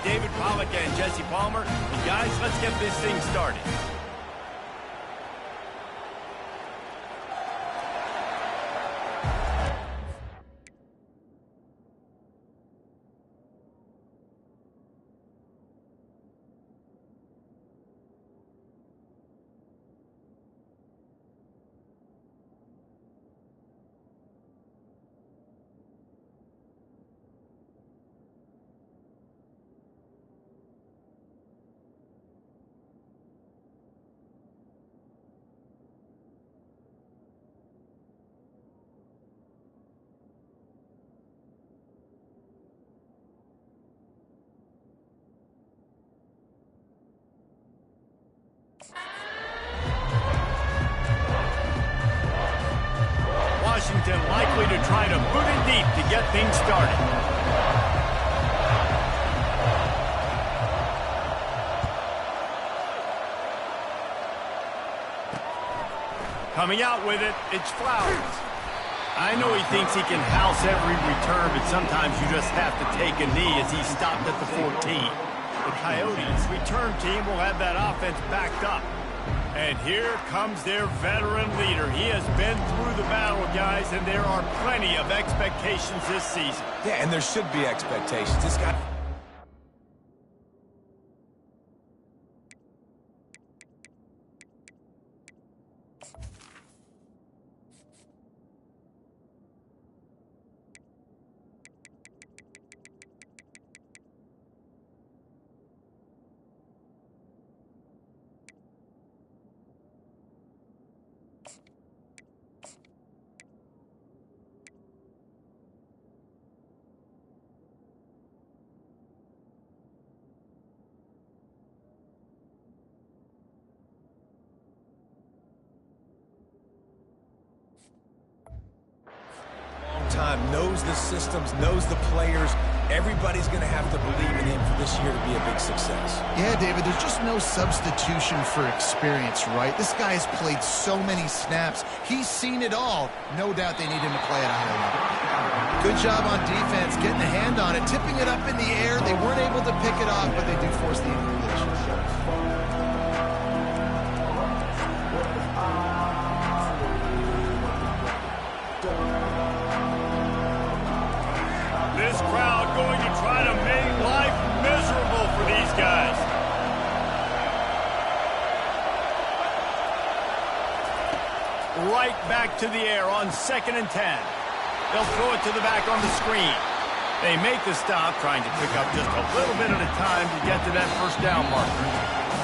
David Pollack and Jesse Palmer. And guys, let's get this thing started. Washington likely to try to boot it deep to get things started. Coming out with it, it's Flowers. I know he thinks he can house every return, but sometimes you just have to take a knee as he stopped at the 14. The Coyotes' return team will have that offense backed up. And here comes their veteran leader. He has been through the battle, guys, and there are plenty of expectations this season. Yeah, and there should be expectations. This guy... time, knows the systems, knows the players. Everybody's going to have to believe in him for this year to be a big success. Yeah, David, there's just no substitution for experience, right? This guy has played so many snaps. He's seen it all. No doubt they need him to play at a high level. Good job on defense, getting a hand on it, tipping it up in the air. They weren't able to pick it off, but they do force the incompletion. This crowd going to try to make life miserable for these guys. Right back to the air on 2nd and 10. They'll throw it to the back on the screen. They make the stop, trying to pick up just a little bit at a time to get to that first down marker.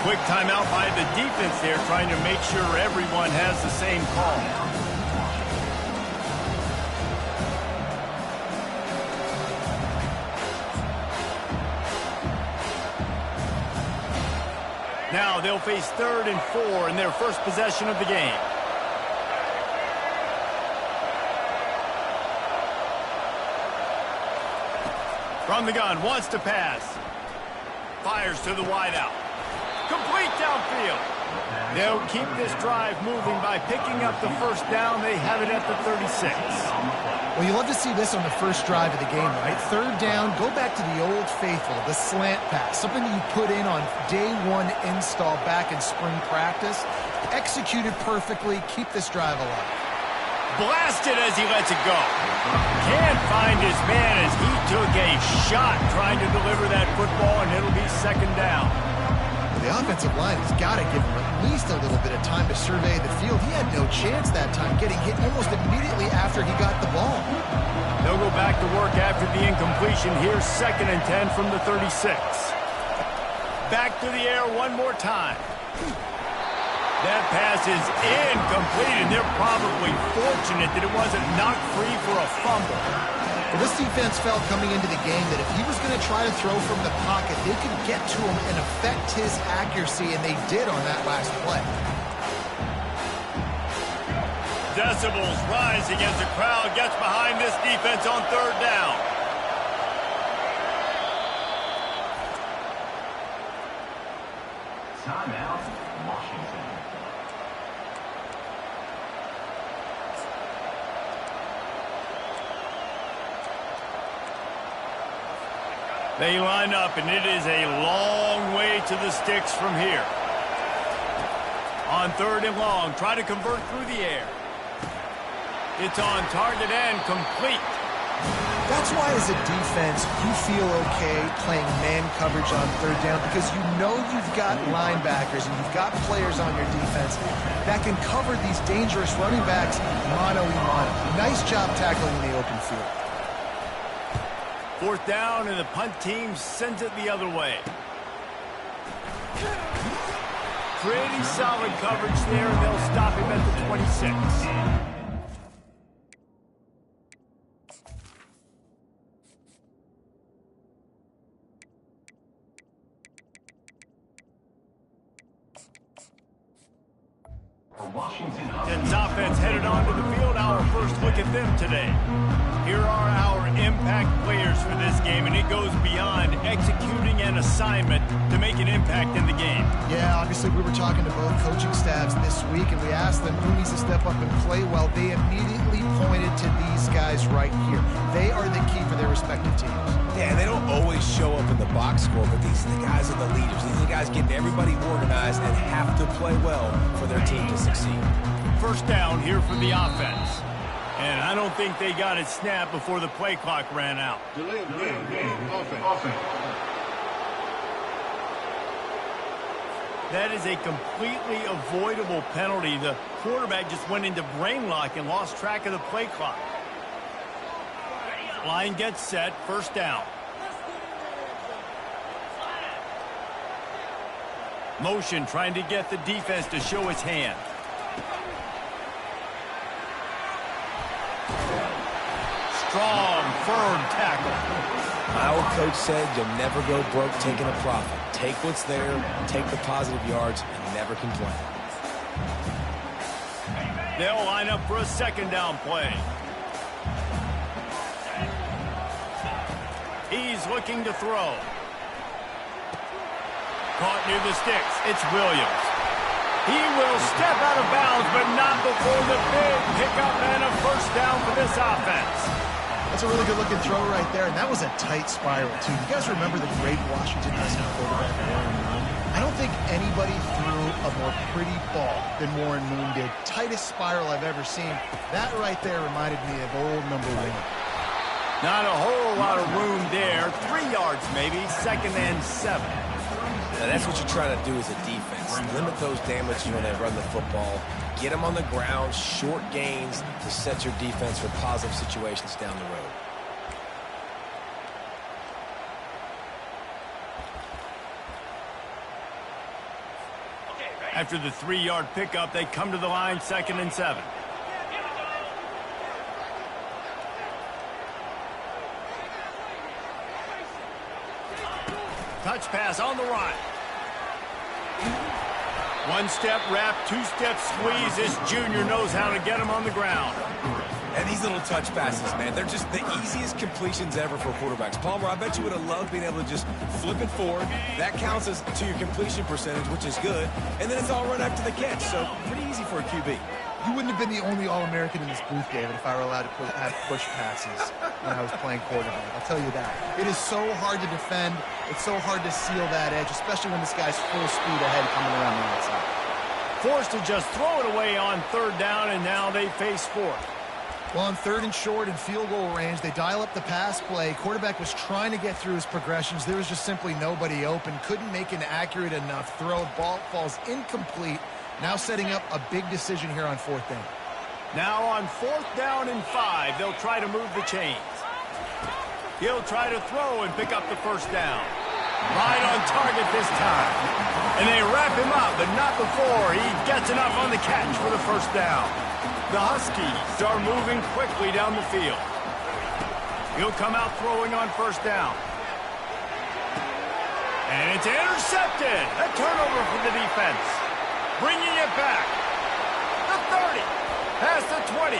Quick timeout by the defense there, trying to make sure everyone has the same call. Now they'll face 3rd and 4 in their first possession of the game. From the gun, wants to pass. Fires to the wideout. Complete downfield. They'll keep this drive moving by picking up the first down. They have it at the 36. Well, you love to see this on the first drive of the game, right? 3rd down, go back to the old faithful, the slant pass, something that you put in on day 1 install back in spring practice. Executed perfectly, keep this drive alive. Blasted as he lets it go. Can't find his man as he took a shot trying to deliver that football, and it'll be 2nd down. The offensive line has got to give him at least a little bit of time to survey the field. He had no chance that time, getting hit almost immediately after he got the ball. They'll go back to work after the incompletion. Here's 2nd and 10 from the 36. Back to the air one more time. That pass is incomplete, and they're probably fortunate that it wasn't knocked free for a fumble. Well, this defense felt coming into the game that if he was going to try to throw from the pocket, they could get to him and affect his accuracy, and they did on that last play. Decibels rising as the crowd gets behind this defense on 3rd down. Timeout, Washington. They line up, and it is a long way to the sticks from here. On 3rd and long, try to convert through the air. It's on target and complete. That's why as a defense, you feel okay playing man coverage on 3rd down because you know you've got linebackers and you've got players on your defense that can cover these dangerous running backs mano-a-mano. Nice job tackling in the open field. 4th down, and the punt team sends it the other way. Pretty solid coverage there, and they'll stop him at the 26. Den's offense headed onto the field. Our first look at them today. Here are our impact players for this game, and it goes beyond executing an assignment to make an impact in the game. Yeah, obviously we were talking to both coaching staffs this week, and we asked them who needs to step up and play well. They immediately pointed to these guys right here. They are the key for their respective teams. Yeah, they don't always show up in the box score, but these are the guys are the leaders. These are the guys getting everybody organized and have to play well for their team to succeed. 1st down here for the offense. And I don't think they got it snapped before the play clock ran out. Delay of game, offense. That is a completely avoidable penalty. The quarterback just went into brain lock and lost track of the play clock. Line gets set, 1st down. Motion trying to get the defense to show its hand. Strong, firm tackle. My old coach said you'll never go broke taking a profit. Take what's there, take the positive yards, and never complain. They'll line up for a 2nd down play. He's looking to throw. Caught near the sticks. It's Williams. He will step out of bounds, but not before the big pickup and a 1st down for this offense. That's a really good-looking throw right there, and that was a tight spiral, too. You guys remember the great Washington Husky quarterback, Warren Moon? I don't think anybody threw a more pretty ball than Warren Moon did. Tightest spiral I've ever seen. That right there reminded me of old number 1. Not a whole lot of room there. 3 yards maybe, 2nd and 7. Now that's what you're trying to do as a defense. Limit those damages when they run the football. Get them on the ground, short gains to set your defense for positive situations down the road. After the 3-yard pickup, they come to the line, 2nd and 7. Touch pass on the run. 1-step wrap, 2-step squeeze. This junior knows how to get him on the ground. And these little touch passes, man, they're just the easiest completions ever for quarterbacks. Palmer, I bet you would have loved being able to just flip it forward. That counts as to your completion percentage, which is good. And then it's all run after the catch, so pretty easy for a QB. You wouldn't have been the only All-American in this booth, David, if I were allowed to have push passes when I was playing quarterback. I'll tell you that. It is so hard to defend. It's so hard to seal that edge, especially when this guy's full speed ahead coming around the outside. Forced to just throw it away on 3rd down, and now they face 4th. Well, on 3rd and short and field goal range, they dial up the pass play. Quarterback was trying to get through his progressions. There was just simply nobody open. Couldn't make an accurate enough throw. Ball falls incomplete. Now setting up a big decision here on 4th down. Now on 4th down and 5, they'll try to move the chains. He'll try to throw and pick up the 1st down. Right on target this time. And they wrap him up, but not before he gets enough on the catch for the 1st down. The Huskies are moving quickly down the field. He'll come out throwing on 1st down. And it's intercepted. A turnover for the defense. Bringing it back. The 30. Past the 20.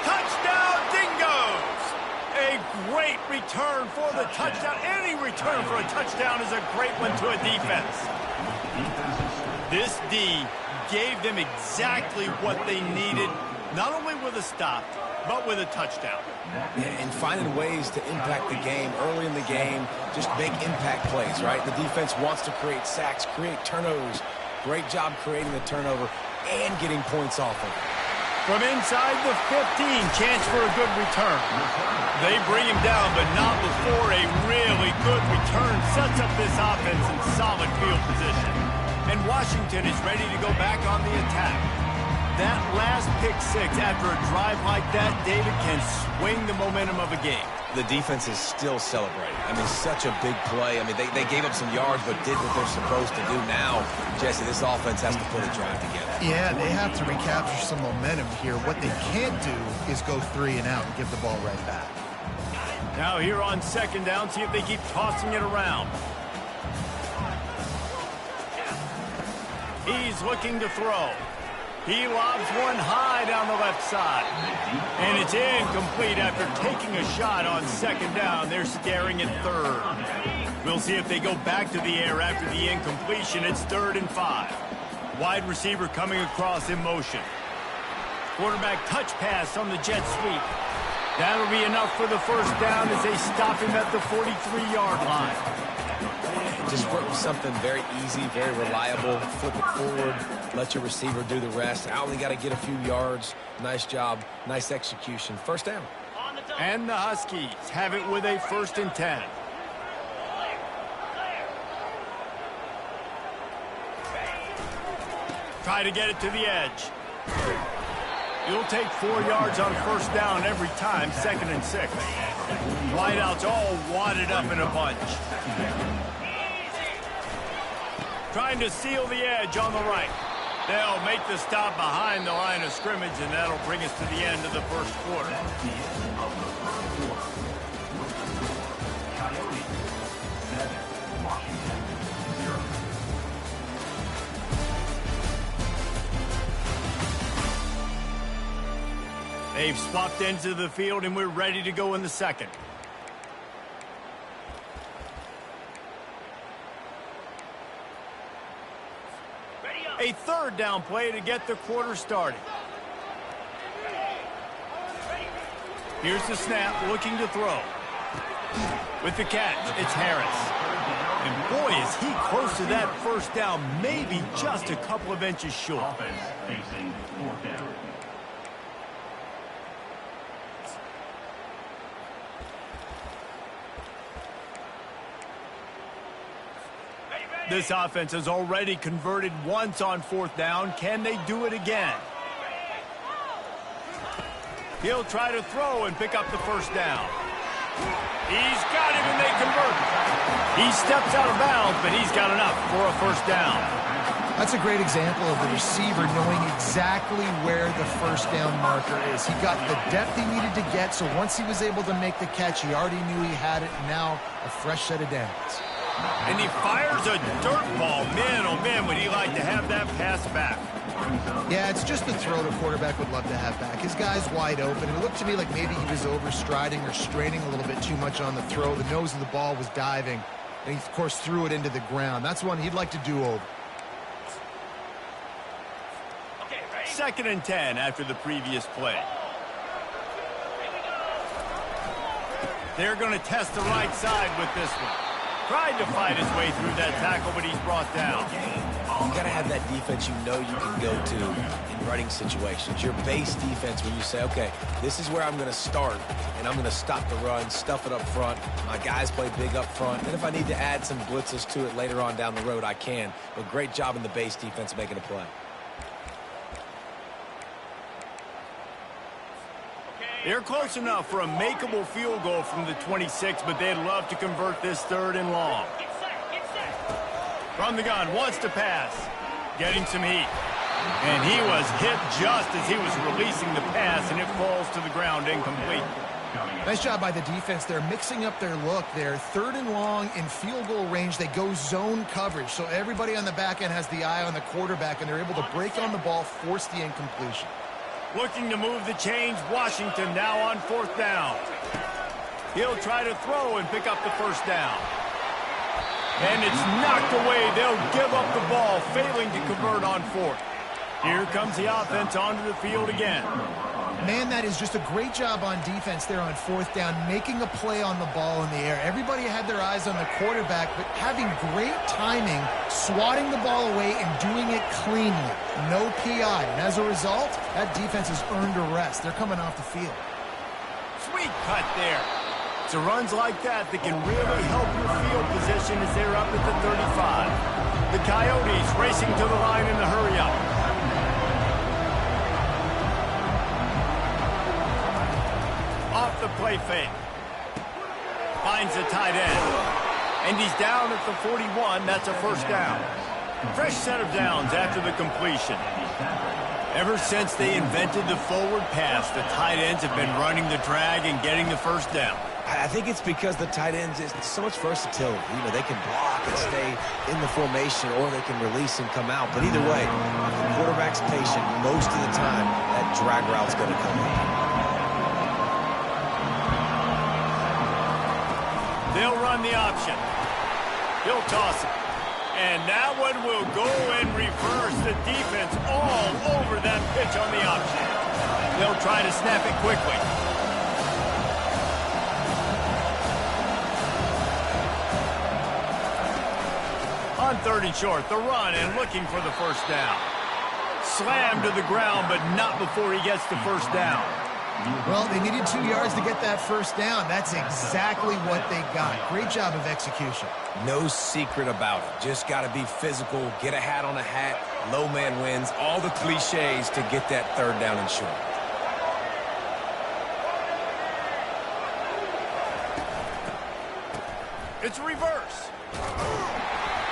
Touchdown, Dingoes. A great return for the touchdown. Any return for a touchdown is a great one to a defense. This D gave them exactly what they needed, not only with a stop, but with a touchdown. And finding ways to impact the game early in the game, just make impact plays, right? The defense wants to create sacks, create turnovers. Great job creating the turnover and getting points off of it. From inside the 15, chance for a good return. They bring him down, but not before a really good return sets up this offense in solid field position. And Washington is ready to go back on the attack. That last pick six after a drive like that, David, can swing the momentum of a game. The defense is still celebrating. I mean, such a big play. I mean, they gave up some yards but did what they're supposed to do. Now, Jesse, this offense has to put a drive together. Yeah, they have to recapture some momentum here. What they can't do is go 3 and out and give the ball right back. Now here on second down, see if they keep tossing it around. He's looking to throw. He lobs one high down the left side. And it's incomplete after taking a shot on second down. They're staring at third. We'll see if they go back to the air after the incompletion. It's 3rd and 5. Wide receiver coming across in motion. Quarterback touch pass on the jet sweep. That'll be enough for the first down as they stop him at the 43-yard line. Just work with something very easy, very reliable. Flip it forward. Let your receiver do the rest. I only got to get a few yards. Nice job. Nice execution. First down. And the Huskies have it with a 1st and 10. Try to get it to the edge. You'll take 4 yards on first down every time, 2nd and 6. Wideouts all wadded up in a bunch. Trying to seal the edge on the right. They'll make the stop behind the line of scrimmage, and that'll bring us to the end of the first quarter. They've swapped ends of the field, and we're ready to go in the second. A 3rd down play to get the quarter started. Here's the snap, looking to throw. With the catch, it's Harris. And boy, is he close to that first down, maybe just a couple of inches short. Facing 4th down. This offense has already converted once on 4th down. Can they do it again? He'll try to throw and pick up the first down. He's got him and they convert. He steps out of bounds, but he's got enough for a first down. That's a great example of the receiver knowing exactly where the first down marker is. He got the depth he needed to get, so once he was able to make the catch, he already knew he had it, and now a fresh set of downs. And he fires a dirt ball. Man, oh man, would he like to have that pass back. Yeah, it's just the throw the quarterback would love to have back. His guy's wide open. It looked to me like maybe he was overstriding or straining a little bit too much on the throw. The nose of the ball was diving, and he, of course, threw it into the ground. That's one he'd like to do over. 2nd and 10 after the previous play. They're going to test the right side with this one. Tried to fight his way through that tackle, but he's brought down. You got to have that defense you know you can go to in running situations. Your base defense when you say, okay, this is where I'm going to start, and I'm going to stop the run, stuff it up front. My guys play big up front. And if I need to add some blitzes to it later on down the road, I can. But great job in the base defense making a play. They're close enough for a makeable field goal from the 26, but they'd love to convert this 3rd and long. From the gun, wants to pass. Getting some heat. And he was hit just as he was releasing the pass, and it falls to the ground incomplete. Nice job by the defense. They're mixing up their look. They're 3rd and long in field goal range. They go zone coverage, so everybody on the back end has the eye on the quarterback, and they're able to break on the ball, force the incompletion. Looking to move the chains, Washington now on 4th down. He'll try to throw and pick up the first down. And it's knocked away. They'll give up the ball, failing to convert on 4th. Here comes the offense onto the field again. Man, that is just a great job on defense there on fourth down, making a play on the ball in the air. Everybody had their eyes on the quarterback, but having great timing, swatting the ball away, and doing it cleanly. No PI. And as a result, that defense has earned a rest. They're coming off the field. Sweet cut there. It's the runs like that that can really help your field position as they're up at the 35. The Coyotes racing to the line in the hurry-up. Off the play fake. Finds the tight end. And he's down at the 41. That's a first down. Fresh set of downs after the completion. Ever since they invented the forward pass, the tight ends have been running the drag and getting the first down. I think it's because the tight ends is so much versatility. You know, they can block and stay in the formation, or they can release and come out. But either way, if the quarterback's patient, most of the time, that drag route's going to come in. They'll run the option. He'll toss it. And that one will go and reverse the defense all over that pitch on the option. They'll try to snap it quickly. On 3rd and short, the run and looking for the first down. Slammed to the ground, but not before he gets the first down. Well, they needed 2 yards to get that first down. That's exactly what they got. Great job of execution. No secret about it. Just got to be physical, get a hat on a hat, low man wins, all the cliches to get that 3rd down and short. It's reverse.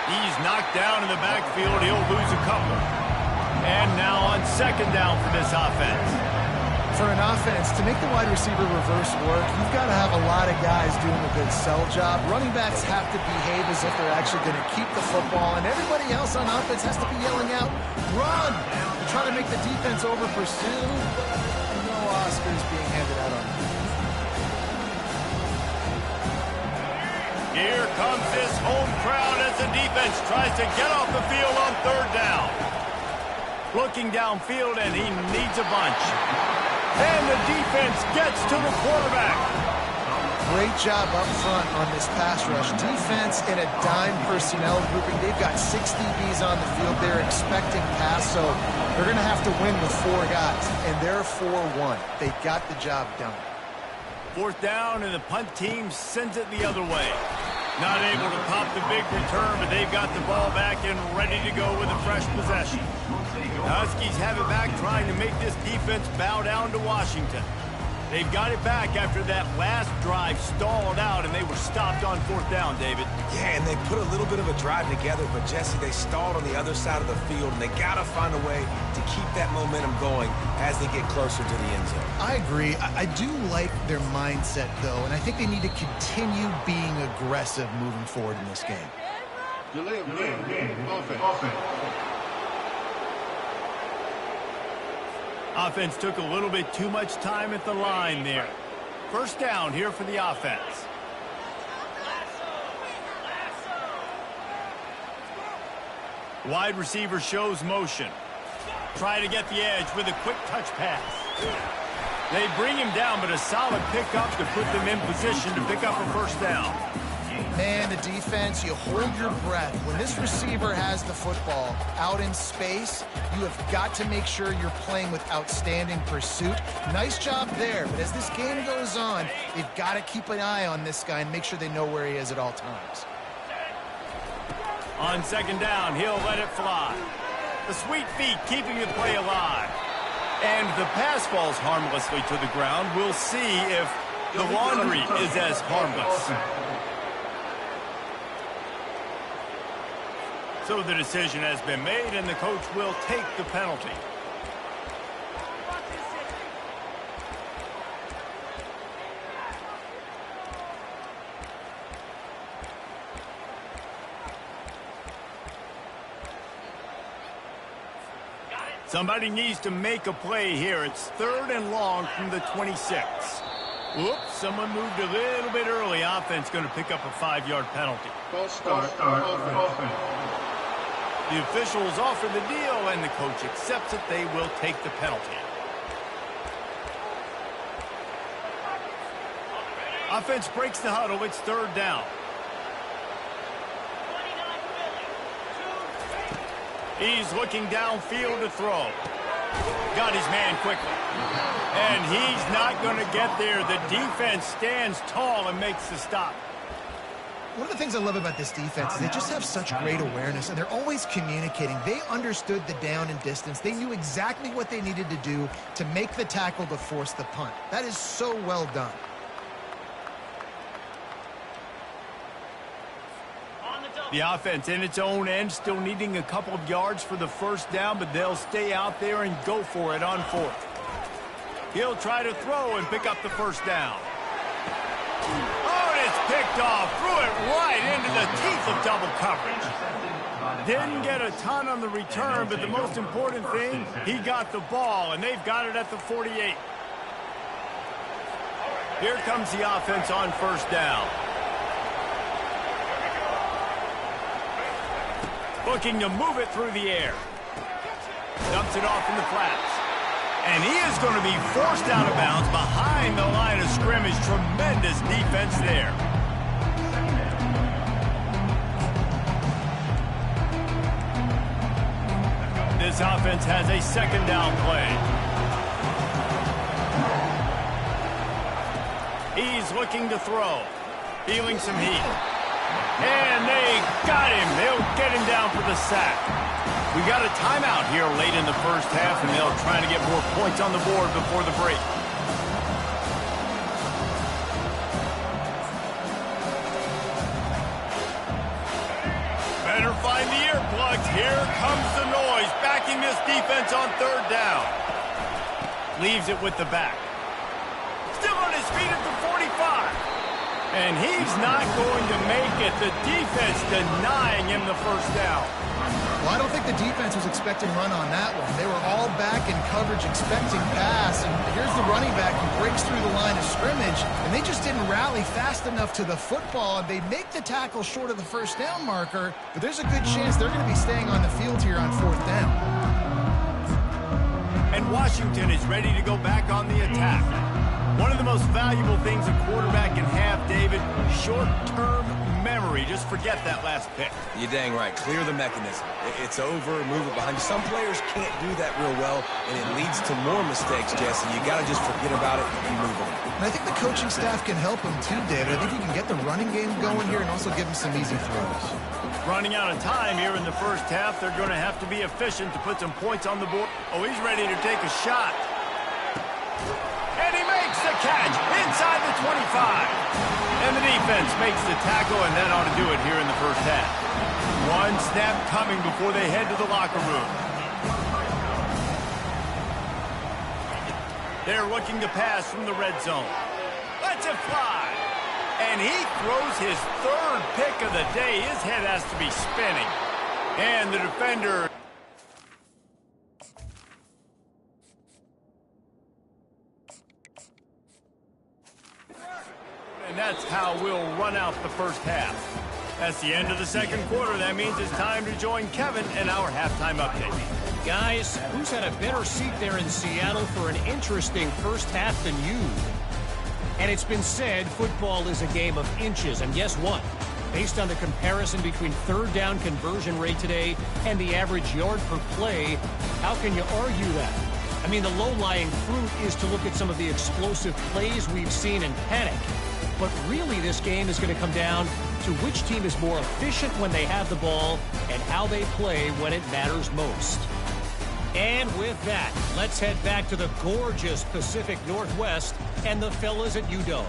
He's knocked down in the backfield. He'll lose a couple. And now on 2nd down for this offense. For an offense, to make the wide receiver reverse work, you've got to have a lot of guys doing a good sell job. Running backs have to behave as if they're actually going to keep the football, and everybody else on offense has to be yelling out, run! Try to make the defense over pursue. And no Oscars being handed out on that. Here comes this home crowd as the defense tries to get off the field on 3rd down. Looking downfield, and he needs a bunch. And the defense gets to the quarterback. Great job up front on this pass rush. Defense in a dime personnel grouping. They've got 6 DBs on the field. They're expecting pass, so they're going to have to win with 4 guys. And they're 4-1. They got the job done. 4th down, and the punt team sends it the other way. Not able to pop the big return, but they've got the ball back and ready to go with a fresh possession. The Huskies have it back, trying to make this defense bow down to Washington. They've got it back after that last drive stalled out, and they were stopped on 4th down, David. Yeah, and they put a little bit of a drive together, but, Jesse, they stalled on the other side of the field, and they got to find a way to keep that momentum going as they get closer to the end zone. I agree. I do like their mindset, though, and I think they need to continue being aggressive moving forward in this game. Offense took a little bit too much time at the line there. 1st down here for the offense. Wide receiver shows motion. Try to get the edge with a quick touch pass. They bring him down, but a solid pickup to put them in position to pick up a first down. Man, the defense, you hold your breath. When this receiver has the football out in space, you have got to make sure you're playing with outstanding pursuit. Nice job there, but as this game goes on, they've got to keep an eye on this guy and make sure they know where he is at all times. On 2nd down, he'll let it fly. The sweet feet keeping the play alive. And the pass falls harmlessly to the ground. We'll see if the laundry is as harmless. So the decision has been made, and the coach will take the penalty. Somebody needs to make a play here. It's 3rd and long from the 26. Whoops, someone moved a little bit early. Offense going to pick up a 5-yard penalty. False start. Offense. The officials offer the deal, and the coach accepts it. They will take the penalty. Offense breaks the huddle. It's third down. He's looking downfield to throw. Got his man quickly. And he's not going to get there. The defense stands tall and makes the stop. One of the things I love about this defense is they just have such great awareness, and they're always communicating. They understood the down and distance. They knew exactly what they needed to do to make the tackle to force the punt. That is so well done. The offense in its own end, still needing a couple of yards for the first down, but they'll stay out there and go for it on fourth. He'll try to throw and pick up the first down. Oh, and it's picked off. Threw it right into the teeth of double coverage. Didn't get a ton on the return, but the most important thing, he got the ball, and they've got it at the 48. Here comes the offense on first down. Looking to move it through the air. Dumps it off in the flats. And he is going to be forced out of bounds behind the line of scrimmage. Tremendous defense there. This offense has a second down play. He's looking to throw. Feeling some heat. And they got him. They'll get him down for the sack. We got a timeout here late in the first half, and they'll try to get more points on the board before the break. Better find the earplugs. Here comes the noise, backing this defense on third down. Leaves it with the back. Still on his feet at the 45. And he's not going to make it. The defense denying him the first down. Well, I don't think the defense was expecting run on that one. They were all back in coverage expecting pass, and here's the running back who breaks through the line of scrimmage, and they just didn't rally fast enough to the football. They make the tackle short of the first down marker, but there's a good chance they're going to be staying on the field here on fourth down. And Washington is ready to go back on the attack. One of the most valuable things a quarterback can have, David, short-term memory. Just forget that last pick. You're dang right. Clear the mechanism. It's over, move it behind you. Some players can't do that real well, and it leads to more mistakes, Jesse. You got to just forget about it and move on. And I think the coaching staff can help him too, David. I think he can get the running game going here and also give him some easy throws. Running out of time here in the first half. They're going to have to be efficient to put some points on the board. Oh, he's ready to take a shot. And he makes the catch inside the 25. And the defense makes the tackle, and that ought to do it here in the first half. One snap coming before they head to the locker room. They're looking to pass from the red zone. Lets it fly. And he throws his third pick of the day. His head has to be spinning. And the defender... And that's how we'll run out the first half. That's the end of the second quarter. That means it's time to join Kevin in our halftime update. Guys, who's had a better seat there in Seattle for an interesting first half than you? And it's been said football is a game of inches. And guess what? Based on the comparison between third down conversion rate today and the average yard per play, how can you argue that? I mean, the low-lying fruit is to look at some of the explosive plays we've seen and panic. But really, this game is going to come down to which team is more efficient when they have the ball and how they play when it matters most. And with that, let's head back to the gorgeous Pacific Northwest and the fellas at UW.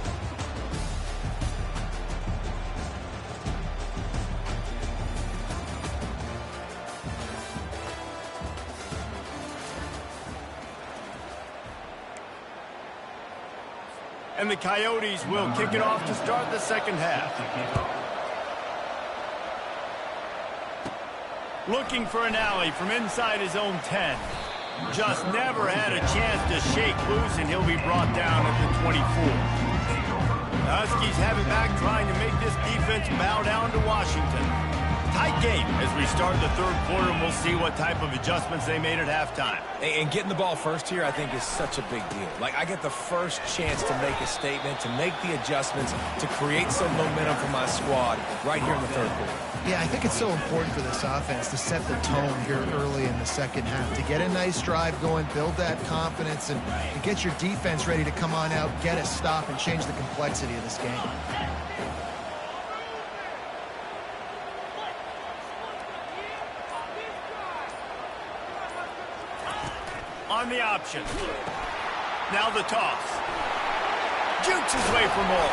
And the Coyotes will kick it off to start the second half. Looking for an alley from inside his own 10. Just never had a chance to shake loose, and he'll be brought down at the 24. The Huskies have it back, trying to make this defense bow down to Washington. Tight game as we start the third quarter, and we'll see what type of adjustments they made at halftime. And getting the ball first here, I think, is such a big deal. Like, I get the first chance to make a statement, to make the adjustments, to create some momentum for my squad right here in the third quarter. Yeah, I think it's so important for this offense to set the tone here early in the second half, to get a nice drive going, build that confidence, and get your defense ready to come on out, get a stop, and change the complexity of this game. On the option. Now the toss. Jukes his way for more.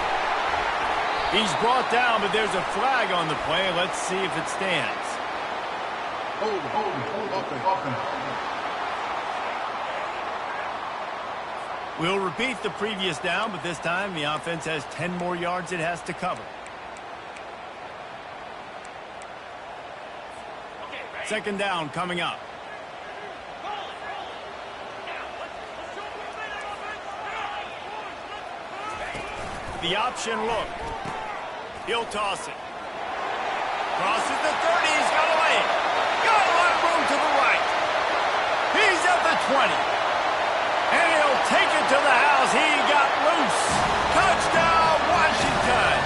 He's brought down, but there's a flag on the play. Let's see if it stands. Hold, offense. We'll repeat the previous down, but this time the offense has 10 more yards it has to cover. Second down coming up. The option look. He'll toss it. Crosses the 30. He's got a lane. Got a lot of room to the right. He's at the 20. And he'll take it to the house. He got loose. Touchdown, Washington.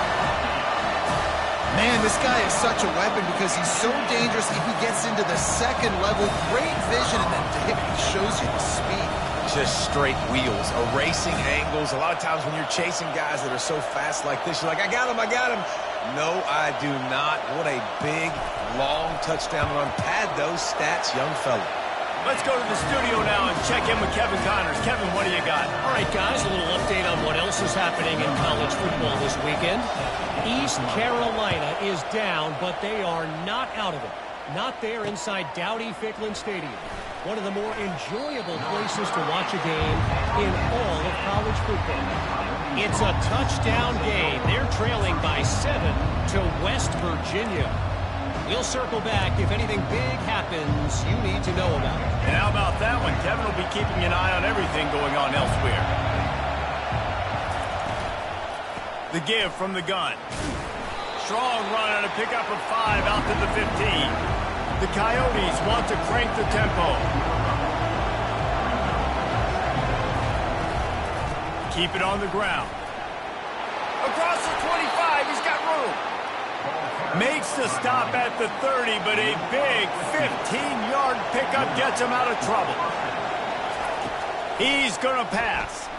Man, this guy is such a weapon because he's so dangerous. If he gets into the second level, great vision, and then he shows you the speed. Just straight wheels, erasing angles. A lot of times when you're chasing guys that are so fast like this, you're like, I got him. No, I do not. What a big, long touchdown run. Pad those stats, young fella. Let's go to the studio now and check in with Kevin Connors. Kevin, what do you got? All right, guys, a little update on what else is happening in college football this weekend. East Carolina is down, but they are not out of it. Not there inside Dowdy-Ficklin Stadium. One of the more enjoyable places to watch a game in all of college football. It's a touchdown game. They're trailing by 7 to West Virginia. We'll circle back if anything big happens you need to know about. And how about that one? Kevin will be keeping an eye on everything going on elsewhere. The give from the gun. Strong run on a pickup of 5 out to the 15. The Coyotes want to crank the tempo. Keep it on the ground. Across the 25, he's got room. Makes the stop at the 30, but a big 15-yard pickup gets him out of trouble. He's going to pass.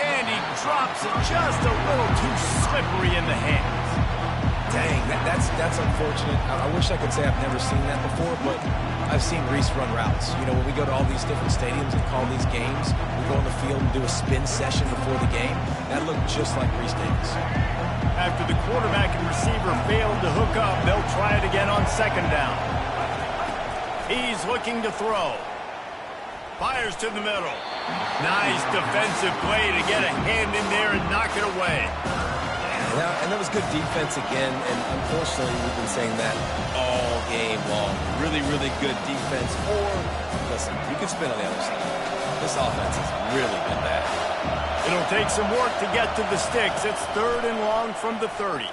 And he drops it just a little too slippery in the hands. Dang, that's unfortunate. I wish I could say I've never seen that before, but I've seen Reese run routes. You know, when we go to all these different stadiums and call these games, we go on the field and do a spin session before the game. That looked just like Reese Davis. After the quarterback and receiver failed to hook up, they'll try it again on second down. He's looking to throw. Fires to the middle. Nice defensive play to get a hand in there and knock it away. And that was good defense again, and unfortunately we've been saying that all game long. Really, really good defense. Or, listen, you can spin on the other side. This offense has really been bad. It'll take some work to get to the sticks. It's 3rd and long from the 30.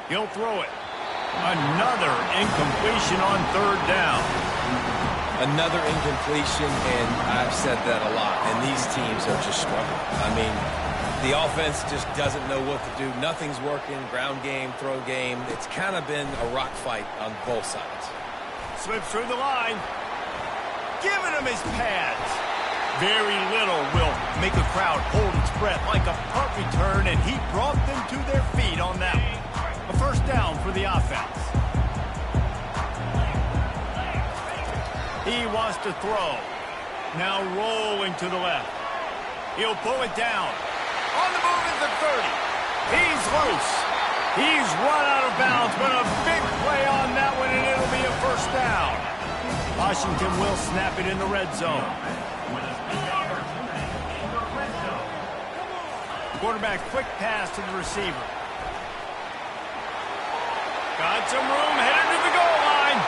He'll throw it. Another incompletion on 3rd down. Another incompletion, and I've said that a lot, and these teams are just struggling. I mean, the offense just doesn't know what to do. Nothing's working. Ground game, throw game. It's kind of been a rock fight on both sides. Slips through the line. Giving him his pads. Very little will make a crowd hold its breath like a punt return, and he brought them to their feet on that one. A first down for the offense. He wants to throw. Now rolling to the left. He'll pull it down. On the move at the 30. He's loose. He's run out of bounds, but a big play on that one, and it'll be a first down. Washington will snap it in the red zone. Quarterback quick pass to the receiver. Got some room, headed to the goal line.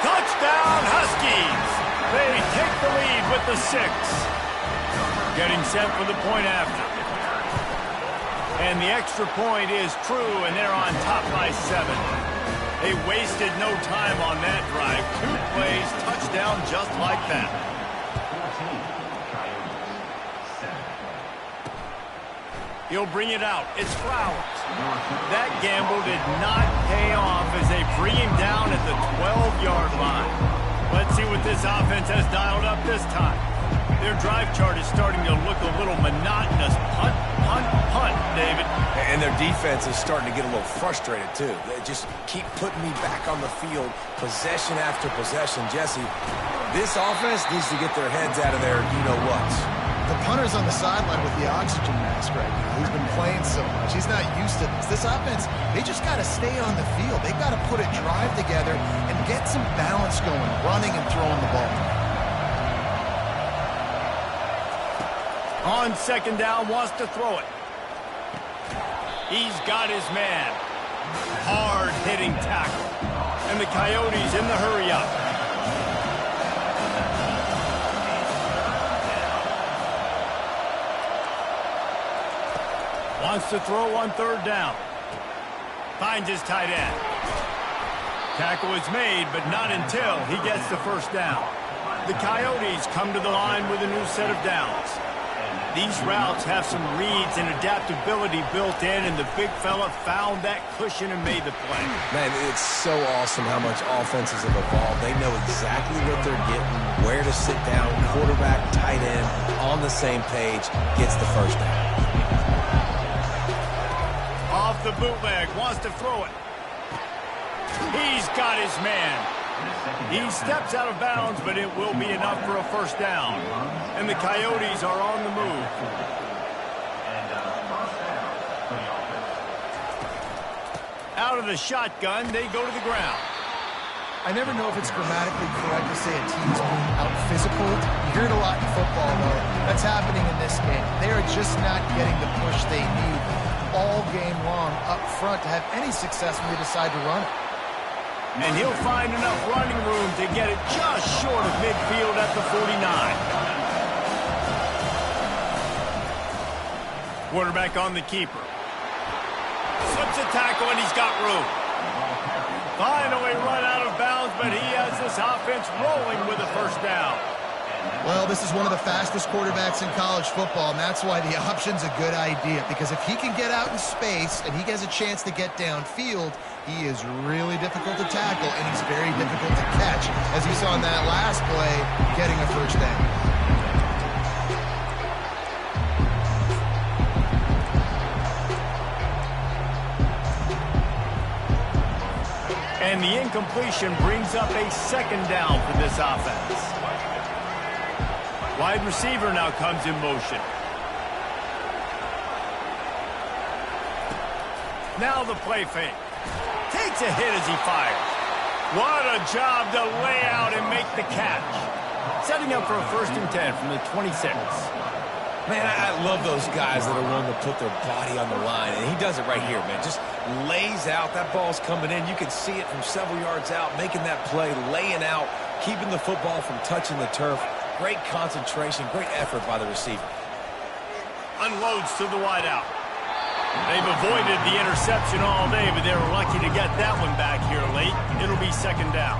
Touchdown, Huskies. They take the lead with the 6. Getting set for the point after. And the extra point is true, and they're on top by 7. They wasted no time on that drive. 2 plays, touchdown just like that. He'll bring it out. It's Flowers. That gamble did not pay off as they bring him down at the 12-yard line. Let's see what this offense has dialed up this time. Their drive chart is starting to look a little monotonous. Punt, punt, punt, David. And their defense is starting to get a little frustrated, too. They just keep putting me back on the field, possession after possession. Jesse, this offense needs to get their heads out of their you-know-whats. The punter's on the sideline with the oxygen mask right now. He's been playing so much. He's not used to this. This offense, they just got to stay on the field. They've got to put a drive together and get some balance going, running and throwing the ball. On second down, wants to throw it. He's got his man. Hard-hitting tackle. And the Coyotes in the hurry-up. Wants to throw on third down. Finds his tight end. Tackle is made, but not until he gets the first down. The Coyotes come to the line with a new set of downs. These routes have some reads and adaptability built in, and the big fella found that cushion and made the play. Man, it's so awesome how much offenses have evolved. They know exactly what they're getting, where to sit down, quarterback, tight end, on the same page, gets the first down. Off the bootleg, wants to throw it. He's got his man. He steps out of bounds, but it will be enough for a first down. And the Coyotes are on the move. Out of the shotgun, they go to the ground. I never know if it's grammatically correct to say a team's being out-physical. You hear it a lot in football, though. That's happening in this game. They are just not getting the push they need all game long up front to have any success when they decide to run it. And he'll find enough running room to get it just short of midfield at the 49. Quarterback on the keeper. Slips a tackle, and he's got room. Finally run out of bounds, but he has this offense rolling with a first down. Well, this is one of the fastest quarterbacks in college football, and that's why the option's a good idea. Because if he can get out in space and he has a chance to get downfield, he is really difficult to tackle, and he's very difficult to catch, as you saw in that last play, getting a first down. And the incompletion brings up a second down for this offense. Wide receiver now comes in motion. Now the play fake. Takes a hit as he fires. What a job to lay out and make the catch. Setting up for a 1st and 10 from the 26. Man, I love those guys that are willing to put their body on the line, and he does it right here, man. Just lays out. That ball's coming in. You can see it from several yards out, making that play, laying out, keeping the football from touching the turf. Great concentration, great effort by the receiver. Unloads to the wideout. They've avoided the interception all day, but they were lucky to get that one back here late. It'll be second down.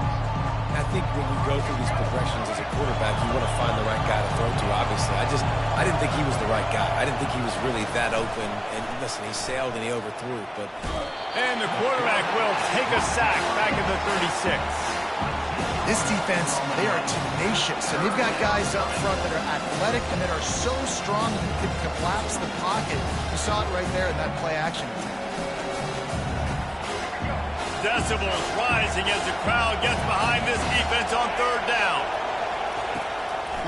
I think when you go through these progressions as a quarterback, you want to find the right guy to throw to, obviously. I didn't think he was the right guy. I didn't think he was really that open. And listen, he sailed and he overthrew. And the quarterback will take a sack back at the 36. This defense, they are tenacious, and they've got guys up front that are athletic and that are so strong you can collapse the pocket. You saw it right there in that play action. Decibels rising as the crowd gets behind this defense on third down.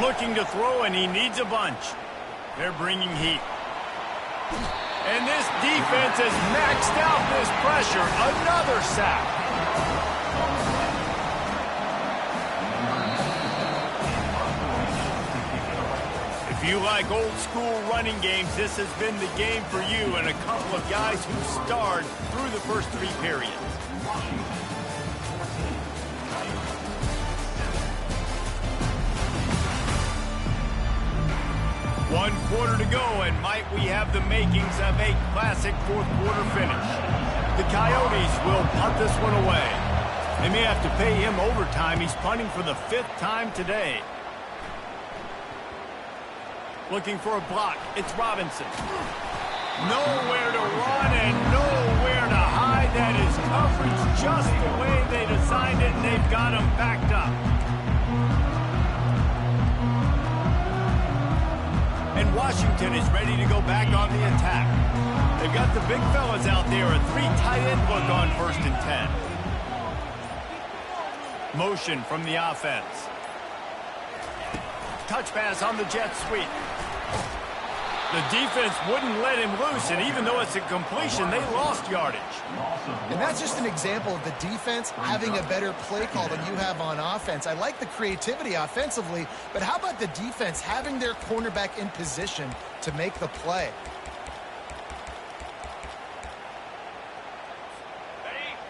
Looking to throw, and he needs a bunch. They're bringing heat. And this defense has maxed out this pressure. Another sack. If you like old school running games, this has been the game for you, and a couple of guys who starred through the first 3 periods. 1 quarter to go, and might we have the makings of a classic fourth quarter finish. The Coyotes will punt this one away. They may have to pay him overtime. He's punting for the 5th time today. Looking for a block. It's Robinson. Nowhere to run and nowhere to hide. That is coverage just the way they designed it, and they've got him backed up. And Washington is ready to go back on the attack. They've got the big fellas out there, a 3 tight end look on 1st and 10. Motion from the offense. Touch pass on the jet sweep. The defense wouldn't let him loose, and even though it's a completion, they lost yardage. And that's just an example of the defense having a better play call than you have on offense. I like the creativity offensively, but how about the defense having their cornerback in position to make the play?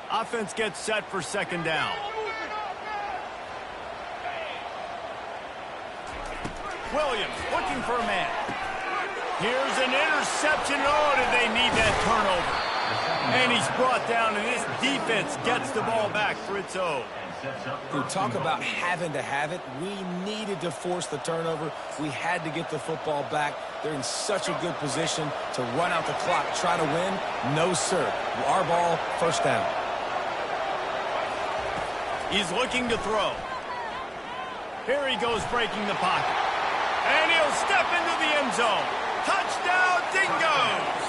Offense gets set for 2nd down. Williams looking for a man. Here's an interception. Oh, did they need that turnover? And he's brought down, and this defense gets the ball back for its own. We talk about having to have it. We needed to force the turnover. We had to get the football back. They're in such a good position to run out the clock, try to win. No, sir. Our ball, 1st down. He's looking to throw. Here he goes breaking the pocket. And he'll step into the end zone. Touchdown, Dingoes!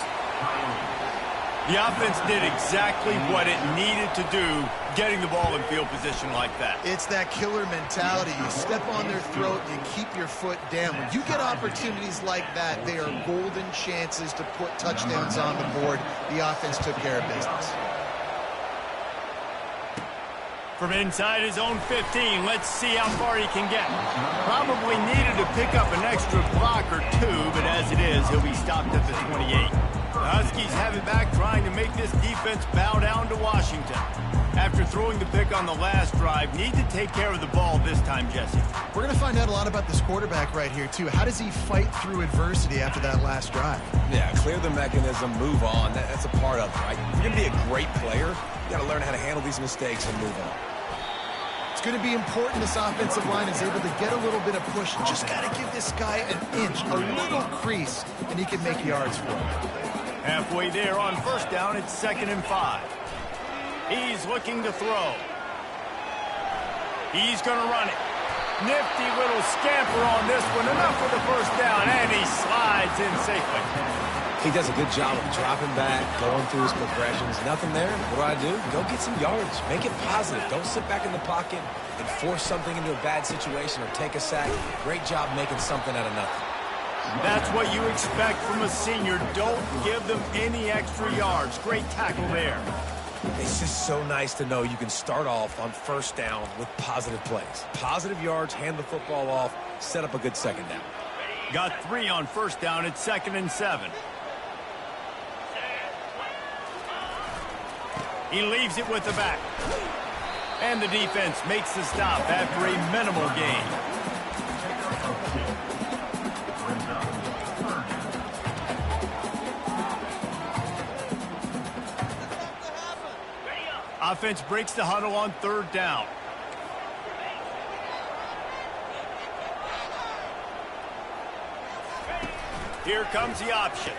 The offense did exactly what it needed to do, getting the ball in field position like that. It's that killer mentality. You step on their throat, you keep your foot down. When you get opportunities like that, they are golden chances to put touchdowns on the board. The offense took care of business. From inside his own 15, let's see how far he can get. Probably needed to pick up an extra block or 2, but as it is, he'll be stopped at the 28. The Huskies have it back, trying to make this defense bow down to Washington. After throwing the pick on the last drive, need to take care of the ball this time, Jesse. We're going to find out a lot about this quarterback right here, too. How does he fight through adversity after that last drive? Yeah, clear the mechanism, move on. That's a part of it, right? If you're going to be a great player, you got to learn how to handle these mistakes and move on. It's going to be important this offensive line is able to get a little bit of push. Just got to give this guy an inch, a little crease, and he can make yards for him. Halfway there on 1st down, it's 2nd and 5. He's looking to throw. He's going to run it. Nifty little scamper on this one. Enough for the 1st down, and he slides in safely. He does a good job of dropping back, going through his progressions. Nothing there. What do? Go get some yards. Make it positive. Don't sit back in the pocket and force something into a bad situation or take a sack. Great job making something out of nothing. That's what you expect from a senior. Don't give them any extra yards. Great tackle there. It's just so nice to know you can start off on 1st down with positive plays. Positive yards, hand the football off, set up a good 2nd down. Got 3 on 1st down. It's 2nd and 7. He leaves it with the back. And the defense makes the stop after a minimal gain. Offense breaks the huddle on 3rd down. Here comes the option.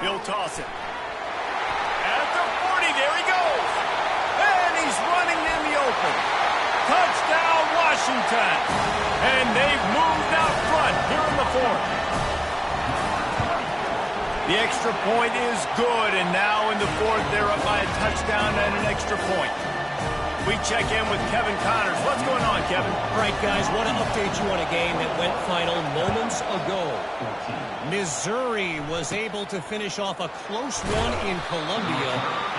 He'll toss it. At the 40, there he goes. And he's running in the open. Touchdown, Washington. And they've moved out front here in the 4th. The extra point is good, and now in the 4th, they're up by a touchdown and an extra point. We check in with Kevin Connors. What's going on, Kevin? All right, guys, want to update you on a game that went final moments ago. Missouri was able to finish off a close one in Columbia.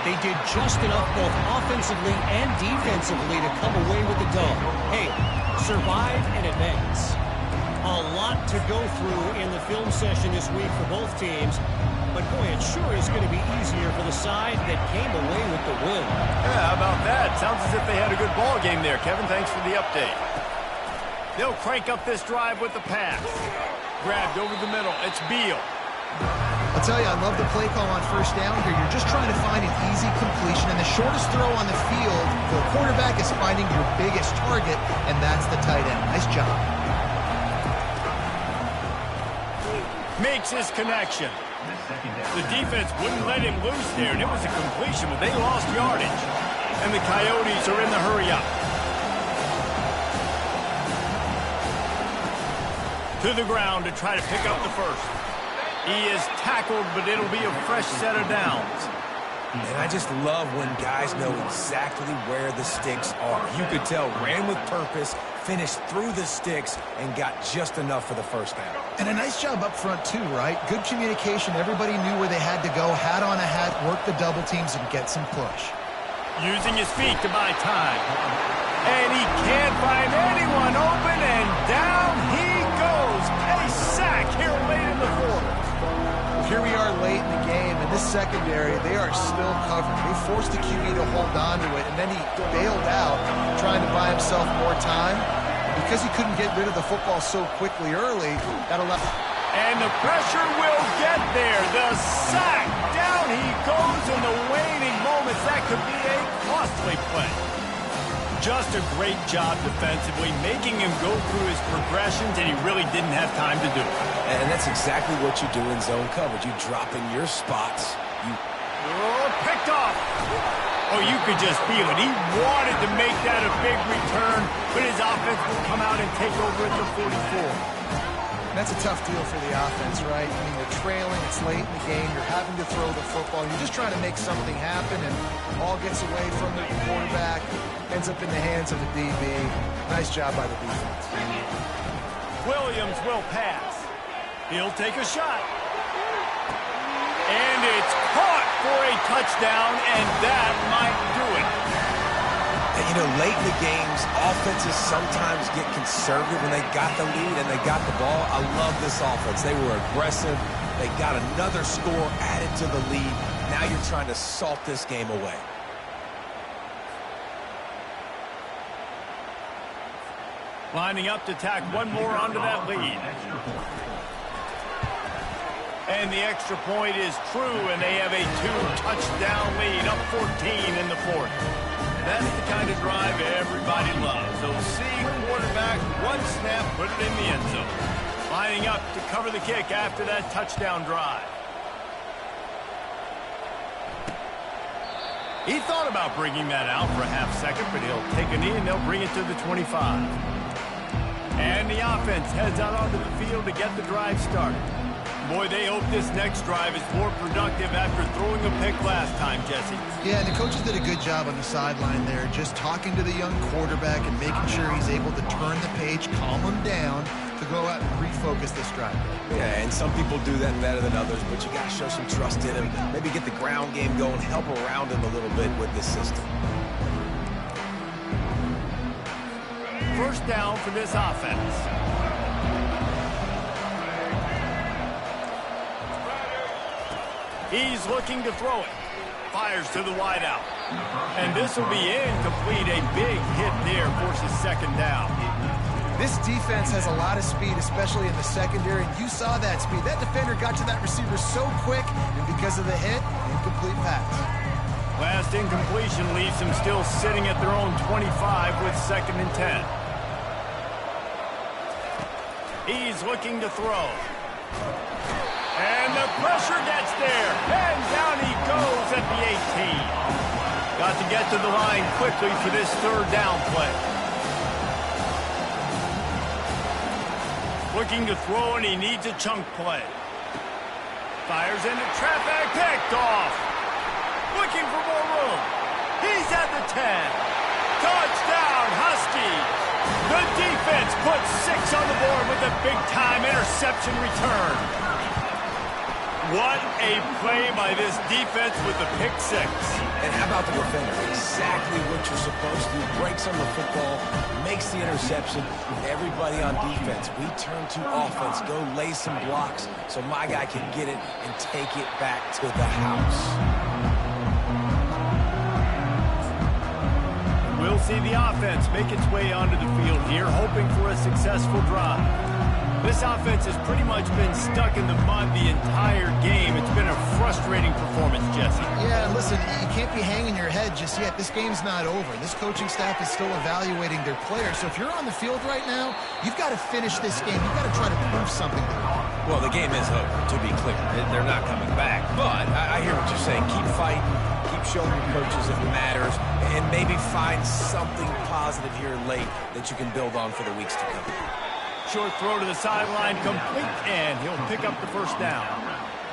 They did just enough both offensively and defensively to come away with the dub. Hey, survive and advance. A lot to go through in the film session this week for both teams. But, boy, it sure is going to be easier for the side that came away with the win. Yeah, how about that? Sounds as if they had a good ball game there. Kevin, thanks for the update. They'll crank up this drive with the pass. grabbed over the middle. It's Beal. I'll tell you, I love the play call on first down here. You're just trying to find an easy completion, and the shortest throw on the field for a quarterback is finding your biggest target, and that's the tight end. Nice job. Makes his connection. The defense wouldn't let him loose there, and it was a completion, but they lost yardage. And the Coyotes are in the hurry-up. To the ground to try to pick up the first. He is tackled, but it'll be a fresh set of downs. And I just love when guys know exactly where the sticks are. You could tell, ran with purpose, finished through the sticks, and got just enough for the first down. And a nice job up front, too, right? Good communication. Everybody knew where they had to go, hat on a hat, work the double teams, and get some push. Using his feet to buy time. And he can't find anyone open, and down he goes. A sack here late in the fourth. Here we are late in the game, and this secondary, they are still covered. They forced the QB to hold on to it, and then he bailed out, trying to buy himself more time. Because he couldn't get rid of the football so quickly early, that allowed... And the pressure will get there. The sack. Down he goes in the waning moments. That could be a costly play. Just a great job defensively, making him go through his progressions, and he really didn't have time to do it. And that's exactly what you do in zone coverage. You drop in your spots. Picked off. Oh, you could just feel it. He wanted to make that a big return, but his offense will come out and take over at the 44. That's a tough deal for the offense, right? I mean, they're trailing, it's late in the game, you're having to throw the football, you're just trying to make something happen, and all gets away from the quarterback, ends up in the hands of the DB. Nice job by the defense. Williams will pass. He'll take a shot. And it's caught for a touchdown, and that might do it. And, you know, late in the games, offenses sometimes get conservative when they got the lead and they got the ball. I love this offense. They were aggressive. They got another score added to the lead. Now you're trying to salt this game away. Lining up to tack one more onto that lead. And the extra point is true, and they have a 2-touchdown lead, up 14 in the fourth. That's the kind of drive everybody loves. They'll see quarterback, one snap, put it in the end zone. Lining up to cover the kick after that touchdown drive. He thought about bringing that out for a half second, but he'll take a knee and they'll bring it to the 25. And the offense heads out onto the field to get the drive started. Boy, they hope this next drive is more productive after throwing a pick last time, Jesse. Yeah, and the coaches did a good job on the sideline there, just talking to the young quarterback and making sure he's able to turn the page, calm him down, to go out and refocus this drive. Yeah, and some people do that better than others, but you got to show some trust in him. Maybe get the ground game going, help around him a little bit with this system. First down for this offense. He's looking to throw it. Fires to the wideout. And this will be incomplete. A big hit there forces second down. This defense has a lot of speed, especially in the secondary. You saw that speed. That defender got to that receiver so quick, and because of the hit, incomplete pass. Last incompletion leaves them still sitting at their own 25 with 2nd and 10. He's looking to throw. And the pressure gets there. And down he goes at the 18. Got to get to the line quickly for this third down play. Looking to throw, and he needs a chunk play. Fires into traffic, picked off. Looking for more room. He's at the 10. Touchdown, Huskies. The defense puts 6 on the board with a big-time interception return. What a play by this defense with the pick 6. And how about the defender? Exactly what you're supposed to do. Breaks on the football, makes the interception. Everybody on defense, we turn to offense. Go lay some blocks so my guy can get it and take it back to the house. We'll see the offense make its way onto the field here, hoping for a successful drive. This offense has pretty much been stuck in the mud the entire game. It's been a frustrating performance, Jesse. Yeah, listen, you can't be hanging your head just yet. This game's not over. This coaching staff is still evaluating their players. So if you're on the field right now, you've got to finish this game. You've got to try to prove something to them. Well, the game is over, to be clear. They're not coming back. But I hear what you're saying. Keep fighting. Keep showing your coaches it matters. And maybe find something positive here late that you can build on for the weeks to come. Short throw to the sideline, complete, and he'll pick up the first down.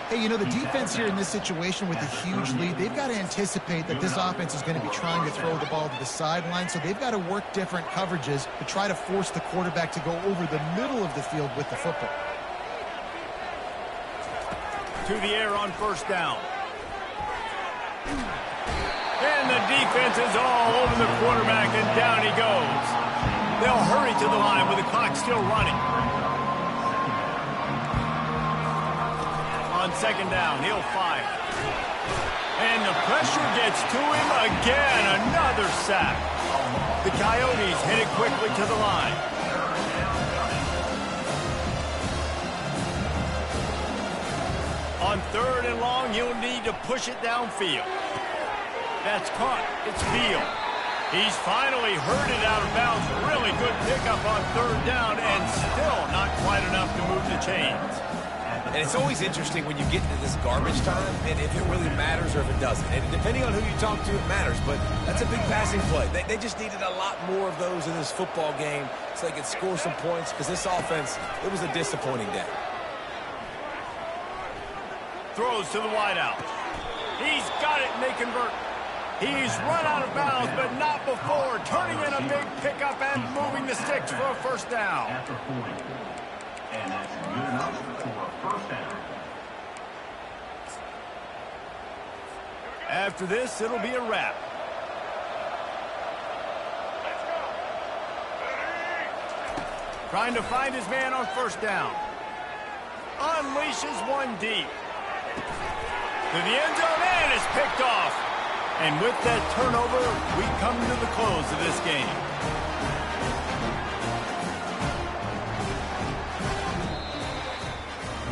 Hey, you know, the defense here in this situation with a huge lead, they've got to anticipate that this offense is going to be trying to throw the ball to the sideline, so they've got to work different coverages to try to force the quarterback to go over the middle of the field with the football. To the air on first down. And the defense is all over the quarterback, and down he goes. They'll hurry to the line with the clock still running. On second down, he'll fire. And the pressure gets to him again. Another sack. The Coyotes hit it quickly to the line. On third and long, he'll need to push it downfield. That's caught. It's Field. He's finally herded out of bounds. Really good pickup on third down, and still not quite enough to move the chains. And it's always interesting when you get into this garbage time, and if it really matters or if it doesn't. And depending on who you talk to, it matters. But that's a big passing play. They just needed a lot more of those in this football game so they could score some points, because this offense, it was a disappointing day. Throws to the wideout. He's got it, and they convert. He's run out of bounds, but not before. Turning in a big pickup and moving the sticks for a first down. And that's good enough for a first down. After this, it'll be a wrap. Trying to find his man on first down. Unleashes one deep. To the end zone, and it's picked off. And with that turnover, we come to the close of this game.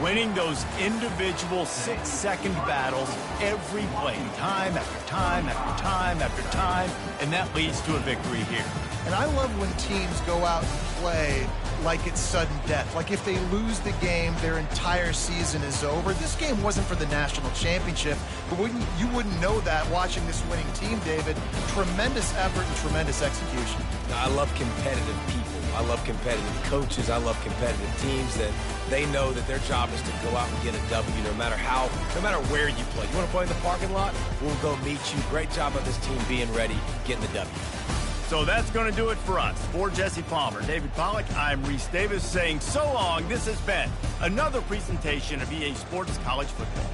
Winning those individual 6-second battles every play, time after time after time after time, and that leads to a victory here. And I love when teams go out and play like it's sudden death. Like if they lose the game, their entire season is over. This game wasn't for the national championship, but you wouldn't know that watching this winning team, David. Tremendous effort and tremendous execution. I love competitive people. I love competitive coaches. I love competitive teams that they know that their job is to go out and get a W no matter where you play. You want to play in the parking lot? We'll go meet you. Great job by this team being ready, getting the W. So that's going to do it for us. For Jesse Palmer, David Pollack, I'm Reese Davis saying so long. This has been another presentation of EA Sports College Football.